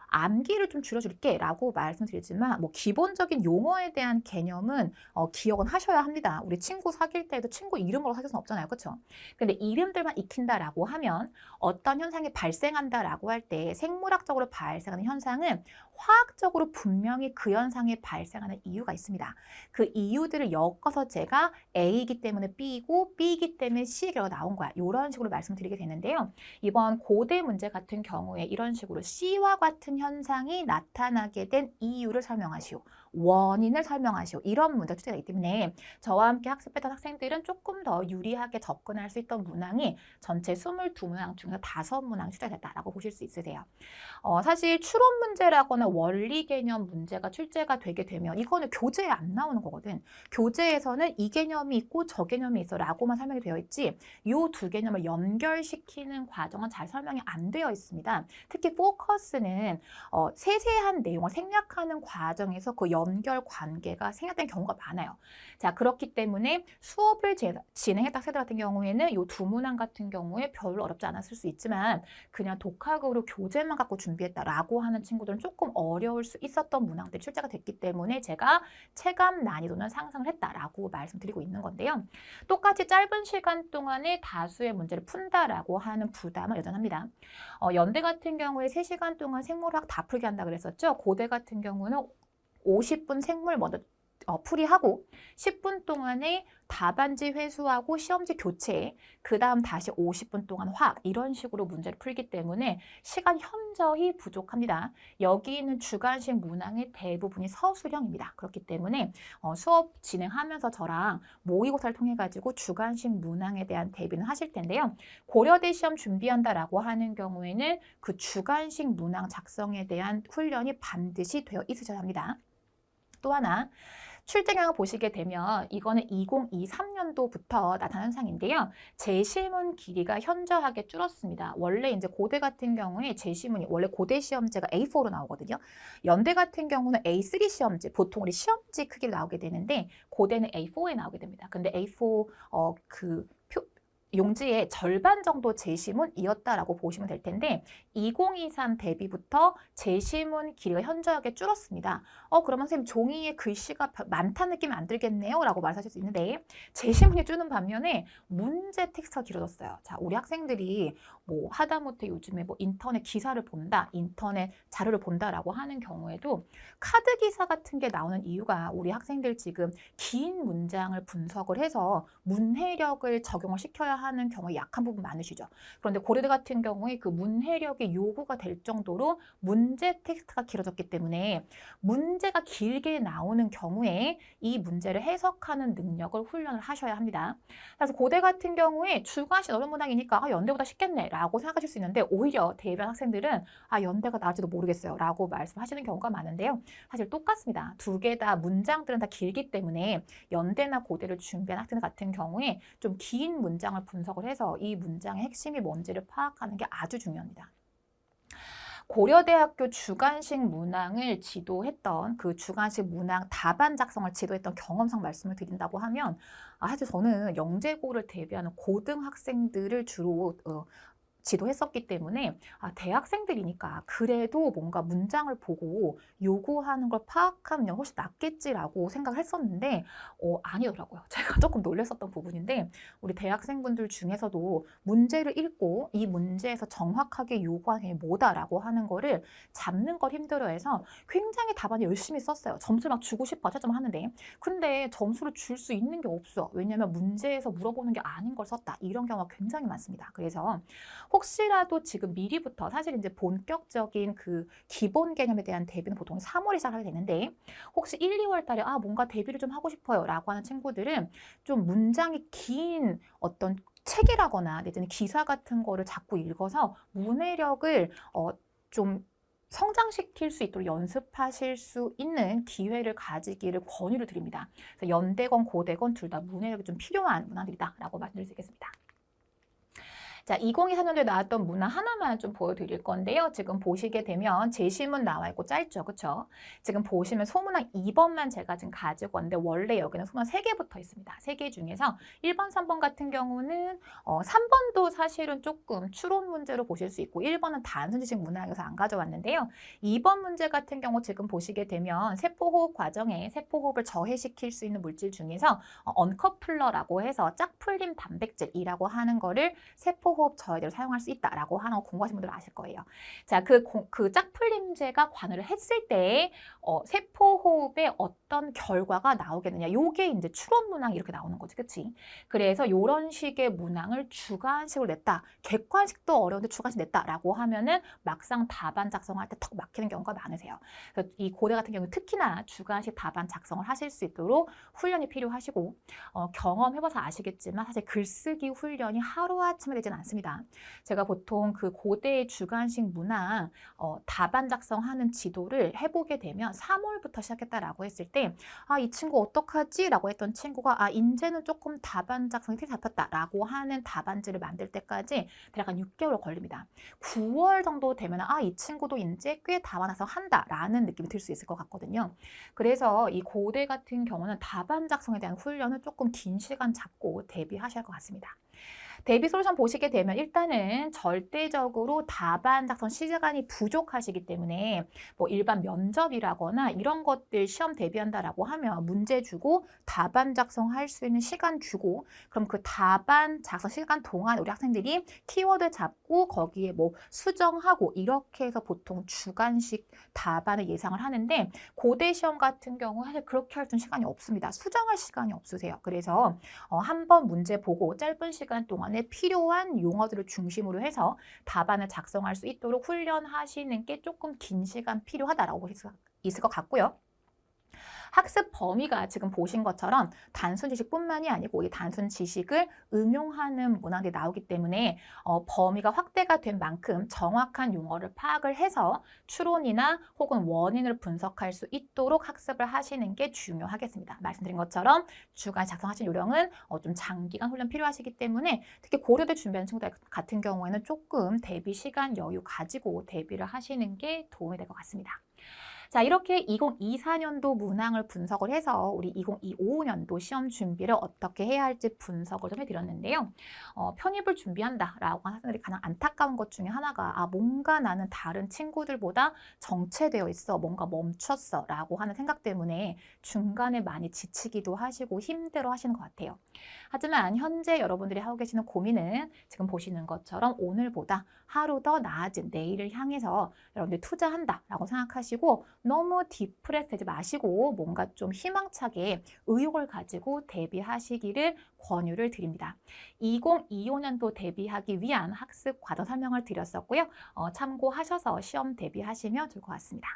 Speaker 1: 암기를 좀 줄여줄게 라고 말씀드리지만 뭐 기본적인 용어에 대한 개념은 기억은 하셔야 합니다. 우리 친구 사귈 때도 친구 이름으로 사귈 수는 없잖아요. 그렇죠? 근데 이름들만 익힌다라고 하면 어떤 현상이 발생한다라고 할 때 생물학적으로 발생하는 현상은 화학적으로 분명히 그 현상이 발생하는 이유가 있습니다. 그 이유들을 엮어서 제가 A이기 때문에 B이고 B이기 때문에 C의 결과가 나온 거야. 이런 식으로 말씀드리게 되는데요. 이번 고대 문제 같은 경우에 이런 식으로 C와 같은 현상이 나타나게 된 이유를 설명하시오. 원인을 설명하시오. 이런 문제가 출제되기 때문에 저와 함께 학습했던 학생들은 조금 더 유리하게 접근할 수 있던 문항이 전체 22문항 중에서 5문항 출제됐다라고 보실 수 있으세요. 사실 추론 문제라거나 원리 개념 문제가 출제가 되게 되면 이거는 교재에 안 나오는 거거든. 교재에서는 이 개념이 있고 저 개념이 있어 라고만 설명이 되어 있지 이 두 개념을 연결시키는 과정은 잘 설명이 안 되어 있습니다. 특히 포커스는 세세한 내용을 생략하는 과정에서 그 연결 관계가 생략된 경우가 많아요. 자, 그렇기 때문에 수업을 진행했던 학생들 같은 경우에는 이 두 문항 같은 경우에 별로 어렵지 않았을 수 있지만 그냥 독학으로 교재만 갖고 준비했다라고 하는 친구들은 조금 어려울 수 있었던 문항들이 출제가 됐기 때문에 제가 체감 난이도는 상승을 했다라고 말씀드리고 있는 건데요. 똑같이 짧은 시간 동안에 다수의 문제를 푼다라고 하는 부담은 여전합니다. 연대 같은 경우에 3시간 동안 생물학 다 풀게 한다 그랬었죠. 고대 같은 경우는 50분 생물 먼저 풀이하고 10분 동안에 답안지 회수하고 시험지 교체, 그 다음 다시 50분 동안 화학 이런 식으로 문제를 풀기 때문에 시간 현저히 부족합니다. 여기 있는 주관식 문항의 대부분이 서술형입니다. 그렇기 때문에 수업 진행하면서 저랑 모의고사를 통해 가지고 주관식 문항에 대한 대비는 하실 텐데요. 고려대 시험 준비한다라고 하는 경우에는 그 주관식 문항 작성에 대한 훈련이 반드시 되어 있으셔야 합니다. 또 하나 출제경을 보시게 되면 이거는 2023년도부터 나타난 현상인데요. 제시문 길이가 현저하게 줄었습니다. 원래 이제 고대 같은 경우에 제시문이 원래 고대 시험지가 A4로 나오거든요. 연대 같은 경우는 A3 시험지, 보통 우리 시험지 크기로 나오게 되는데 고대는 A4에 나오게 됩니다. 근데 A4 용지의 절반 정도 제시문이었다라고 보시면 될 텐데 2023 대비부터 제시문 길이가 현저하게 줄었습니다. 그러면 선생님 종이에 글씨가 많다는 느낌이 안 들겠네요 라고 말하실 수 있는데 제시문이 줄는 반면에 문제 텍스트가 길어졌어요. 자, 우리 학생들이 뭐 하다못해 요즘에 뭐 인터넷 기사를 본다, 인터넷 자료를 본다라고 하는 경우에도 카드 기사 같은 게 나오는 이유가 우리 학생들 지금 긴 문장을 분석을 해서 문해력을 적용을 시켜야 하는 경우에 약한 부분 많으시죠. 그런데 고려대 같은 경우에 그 문해력이 요구가 될 정도로 문제 텍스트가 길어졌기 때문에 문제가 길게 나오는 경우에 이 문제를 해석하는 능력을 훈련을 하셔야 합니다. 그래서 고대 같은 경우에 주관식 어려운 문항이니까 연대보다 쉽겠네 라고 생각하실 수 있는데 오히려 대부분 학생들은 연대가 나을지도 모르겠어요 라고 말씀하시는 경우가 많은데요. 사실 똑같습니다. 두 개 다 문장들은 다 길기 때문에 연대나 고대를 준비한 학생 같은 경우에 좀 긴 문장을 분석을 해서 이 문장의 핵심이 뭔지를 파악하는 게 아주 중요합니다. 고려대학교 주관식 문항을 지도했던 그 주관식 문항 답안 작성을 지도했던 경험상 말씀을 드린다고 하면 사실 저는 영재고를 대비하는 고등학생들을 주로 지도했었기 때문에 대학생들이니까 그래도 뭔가 문장을 보고 요구하는 걸 파악하면 훨씬 낫겠지라고 생각을 했었는데 아니더라고요. 제가 조금 놀랐었던 부분인데 우리 대학생분들 중에서도 문제를 읽고 이 문제에서 정확하게 요구하는 게 뭐다라고 하는 거를 잡는 걸 힘들어해서 굉장히 답안을 열심히 썼어요. 점수를 막 주고 싶어 채점을 하는데 근데 점수를 줄 수 있는 게 없어. 왜냐하면 문제에서 물어보는 게 아닌 걸 썼다. 이런 경우가 굉장히 많습니다. 그래서 혹시라도 지금 미리부터 사실 이제 본격적인 그 기본 개념에 대한 대비는 보통 3월에 시작하게 되는데 혹시 1, 2월 달에 뭔가 대비를 좀 하고 싶어요 라고 하는 친구들은 좀 문장이 긴 어떤 책이라거나 내지는 기사 같은 거를 자꾸 읽어서 문해력을 좀 성장시킬 수 있도록 연습하실 수 있는 기회를 가지기를 권유를 드립니다. 그래서 연대건 고대건 둘 다 문해력이 좀 필요한 문화들이다 라고 말씀드릴 수 있겠습니다. 자, 2024년도에 나왔던 문화 하나만 좀 보여드릴 건데요. 지금 보시게 되면 제시문 나와 있고 짧죠. 그쵸? 지금 보시면 소문항 2번만 제가 지금 가지고 왔는데 원래 여기는 소문항 3개 붙어 있습니다. 3개 중에서 1번, 3번 같은 경우는 3번도 사실은 조금 추론 문제로 보실 수 있고 1번은 단순지식 문항에서 안 가져왔는데요. 2번 문제 같은 경우 지금 보시게 되면 세포호흡 과정에 세포호흡을 저해시킬 수 있는 물질 중에서 언커플러라고 해서 짝풀림 단백질이라고 하는 거를 세포 세포호흡 저해제를 사용할 수 있다라고 하는 거 공부하신 분들 아실 거예요. 자, 그 짝풀림제가 관여를 했을 때 세포호흡에 어떤 결과가 나오겠느냐. 요게 이제 추론 문항이 이렇게 나오는 거지, 그치? 그래서 요런 식의 문항을 주관식으로 냈다. 객관식도 어려운데 주관식 냈다라고 하면은 막상 답안 작성할 때 턱 막히는 경우가 많으세요. 그래서 이 고대 같은 경우 특히나 주관식 답안 작성을 하실 수 있도록 훈련이 필요하시고 경험해봐서 아시겠지만 사실 글쓰기 훈련이 하루아침에 되지는 않습니다. 제가 보통 그 고대의 주관식 문항 답안 작성하는 지도를 해보게 되면 3월부터 시작했다라고 했을 때 아, 이 친구 어떡하지? 라고 했던 친구가 아, 이제는 조금 답안 작성이 틀이 잡혔다라고 하는 답안지를 만들 때까지 대략 한 6개월 걸립니다. 9월 정도 되면 아, 이 친구도 이제 꽤 답안 작성한다라는 느낌이 들 수 있을 것 같거든요. 그래서 이 고대 같은 경우는 답안 작성에 대한 훈련을 조금 긴 시간 잡고 대비하셔야 할 것 같습니다. 대비 솔루션 보시게 되면 일단은 절대적으로 답안 작성 시간이 부족하시기 때문에 뭐 일반 면접이라거나 이런 것들 시험 대비한다라고 하면 문제 주고 답안 작성할 수 있는 시간 주고 그럼 그 답안 작성 시간 동안 우리 학생들이 키워드 잡고 거기에 뭐 수정하고 이렇게 해서 보통 주관식 답안을 예상을 하는데 고대 시험 같은 경우 사실 그렇게 할 수 있는 시간이 없습니다. 수정할 시간이 없으세요. 그래서 한 번 문제 보고 짧은 시간 동안에 필요한 용어들을 중심으로 해서 답안을 작성할 수 있도록 훈련하시는 게 조금 긴 시간 필요하다라고 볼 수 있을 것 같고요. 학습 범위가 지금 보신 것처럼 단순 지식뿐만이 아니고 이 단순 지식을 응용하는 문항들이 나오기 때문에 범위가 확대가 된 만큼 정확한 용어를 파악을 해서 추론이나 혹은 원인을 분석할 수 있도록 학습을 하시는 게 중요하겠습니다. 말씀드린 것처럼 주간 작성하신 요령은 좀 장기간 훈련 필요하시기 때문에 특히 고려대 준비하는 친구들 같은 경우에는 조금 대비 시간 여유 가지고 대비를 하시는 게 도움이 될 것 같습니다. 자, 이렇게 2024년도 문항을 분석을 해서 우리 2025년도 시험 준비를 어떻게 해야 할지 분석을 좀 해드렸는데요. 편입을 준비한다라고 하는 학생들이 가장 안타까운 것 중에 하나가 아, 뭔가 나는 다른 친구들보다 정체되어 있어, 뭔가 멈췄어 라고 하는 생각 때문에 중간에 많이 지치기도 하시고 힘들어 하시는 것 같아요. 하지만 현재 여러분들이 하고 계시는 고민은 지금 보시는 것처럼 오늘보다 하루 더 나아진 내일을 향해서 여러분들이 투자한다라고 생각하시고 너무 디프레스 되지 마시고 뭔가 좀 희망차게 의욕을 가지고 대비하시기를 권유를 드립니다. 2025년도 대비하기 위한 학습 과정 설명을 드렸었고요. 참고하셔서 시험 대비하시면 좋을 것 같습니다.